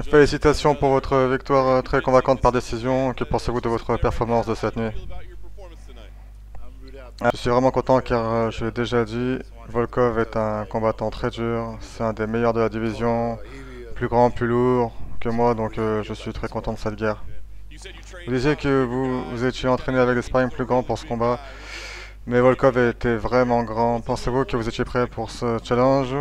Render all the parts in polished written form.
Félicitations pour votre victoire très convaincante par décision. Que pensez-vous de votre performance de cette nuit? Je suis vraiment content car je l'ai déjà dit, Volkov est un combattant très dur. C'est un des meilleurs de la division, plus grand, plus lourd que moi, donc je suis très content de cette guerre. Vous disiez que vous étiez entraîné avec des sparring plus grands pour ce combat, mais Volkov était vraiment grand. Pensez-vous que vous étiez prêt pour ce challenge?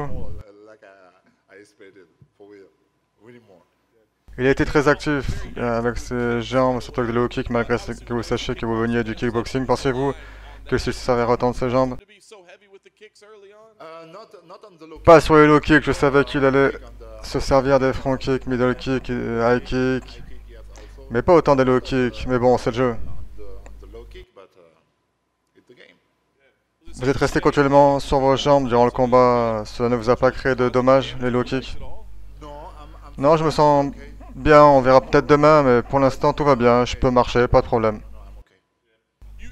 Il a été très actif avec ses jambes, surtout avec le low kick, malgré que vous sachiez que vous veniez du kickboxing. Pensez-vous que s'il savait retendre ses jambes? Pas sur les low kicks, je savais qu'il allait se servir des front kicks, middle kick, high kick, mais pas autant des low kicks. Mais bon, c'est le jeu. Vous êtes resté continuellement sur vos jambes durant le combat. Cela ne vous a pas créé de dommages, les low kicks? Non, je me sens bien. On verra peut-être demain, mais pour l'instant tout va bien. Je peux marcher, pas de problème.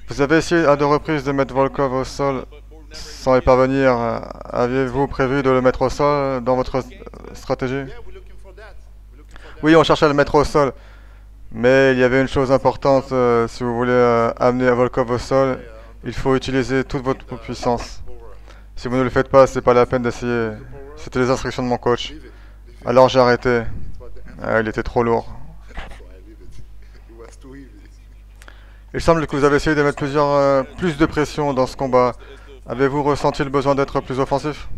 Vous avez essayé à deux reprises de mettre Volkov au sol sans y parvenir. Aviez-vous prévu de le mettre au sol dans votre stratégie? Oui, on cherchait à le mettre au sol. Mais il y avait une chose importante, si vous voulez amener Volkov au sol, il faut utiliser toute votre puissance. Si vous ne le faites pas, c'est pas la peine d'essayer. C'était les instructions de mon coach. Alors j'ai arrêté. Il était trop lourd. Il semble que vous avez essayé de mettre plus de pression dans ce combat. Avez-vous ressenti le besoin d'être plus offensif?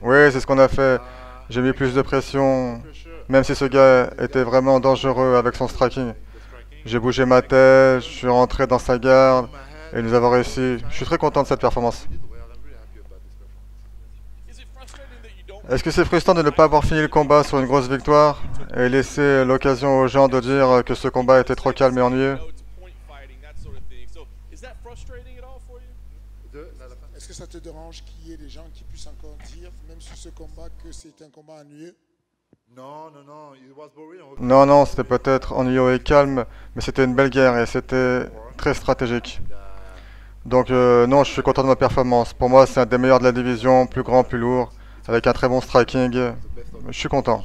Oui, c'est ce qu'on a fait. J'ai mis plus de pression, même si ce gars était vraiment dangereux avec son striking. J'ai bougé ma tête, je suis rentré dans sa garde, et nous avons réussi. Je suis très content de cette performance. Est-ce que c'est frustrant de ne pas avoir fini le combat sur une grosse victoire et laisser l'occasion aux gens de dire que ce combat était trop calme et ennuyeux? Est-ce que ça te dérange qu'il y ait des gens qui puissent encore dire, même sur ce combat, que c'est un combat ennuyeux? Non, non, c'était peut-être ennuyeux et calme, mais c'était une belle guerre et c'était très stratégique. Donc non, je suis content de ma performance. Pour moi, c'est un des meilleurs de la division, plus grand, plus lourd, avec un très bon striking. Je suis content.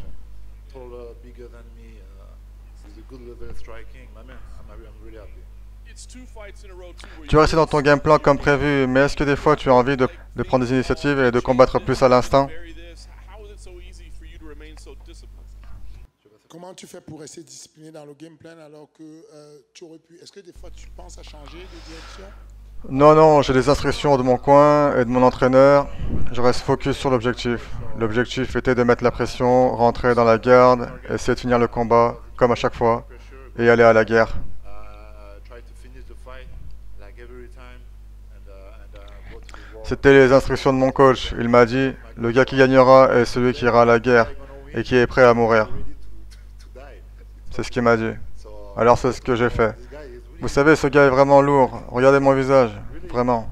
Tu es resté dans ton game plan comme prévu, mais est-ce que des fois tu as envie de prendre des initiatives et de combattre plus à l'instinct? Comment tu fais pour rester discipliné dans le game plan alors que tu aurais pu... Est-ce que des fois tu penses à changer de direction? Non, non, j'ai des instructions de mon coin et de mon entraîneur. Je reste focus sur l'objectif. L'objectif était de mettre la pression, rentrer dans la garde, essayer de finir le combat, comme à chaque fois, et aller à la guerre. C'était les instructions de mon coach. Il m'a dit, le gars qui gagnera est celui qui ira à la guerre et qui est prêt à mourir. C'est ce qu'il m'a dit. Alors c'est ce que j'ai fait. Vous savez, ce gars est vraiment lourd. Regardez mon visage. Vraiment.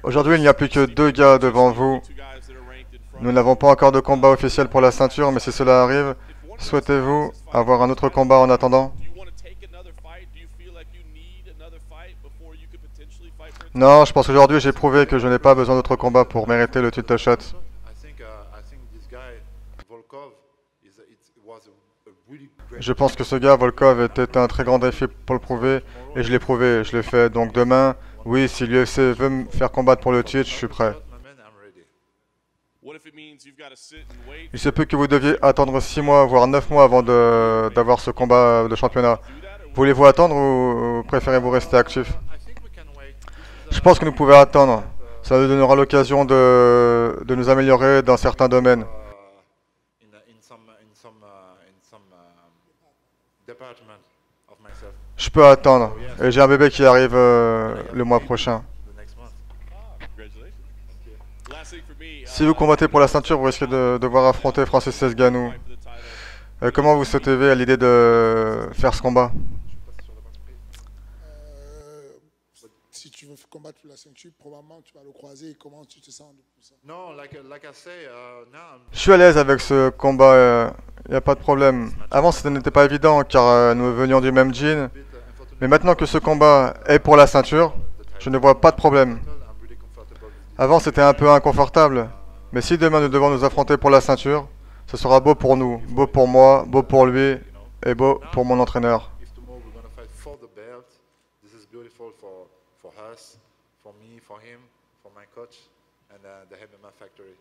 Aujourd'hui, il n'y a plus que deux gars devant vous. Nous n'avons pas encore de combat officiel pour la ceinture, mais si cela arrive, souhaitez-vous avoir un autre combat en attendant? Non, je pense qu'aujourd'hui, j'ai prouvé que je n'ai pas besoin d'autre combat pour mériter le title shot. Je pense que ce gars, Volkov, était un très grand défi pour le prouver, et je l'ai prouvé, je l'ai fait. Donc demain, oui, si l'UFC veut me faire combattre pour le titre, je suis prêt. Il se peut que vous deviez attendre 6 mois, voire 9 mois avant d'avoir ce combat de championnat. Voulez-vous attendre ou préférez-vous rester actif? Je pense que nous pouvons attendre. Ça nous donnera l'occasion de nous améliorer dans certains domaines. Je peux attendre. Et j'ai un bébé qui arrive le mois prochain. Si vous combattez pour la ceinture, vous risquez de devoir affronter Francis Ngannou. Comment vous sautez à l'idée de faire ce combat? Si tu veux combattre pour la ceinture, probablement tu vas le croiser. Et comment tu te sens pour ça? Je suis à l'aise avec ce combat, il n'y a pas de problème. Avant, ce n'était pas évident car nous venions du même gym. Mais maintenant que ce combat est pour la ceinture, je ne vois pas de problème. Avant, c'était un peu inconfortable. Mais si demain nous devons nous affronter pour la ceinture, ce sera beau pour nous, beau pour moi, beau pour lui et beau pour mon entraîneur. If tomorrow we're gonna fight for the belt, this is beautiful for us, for me, for him, for my coach, and the MMA factory.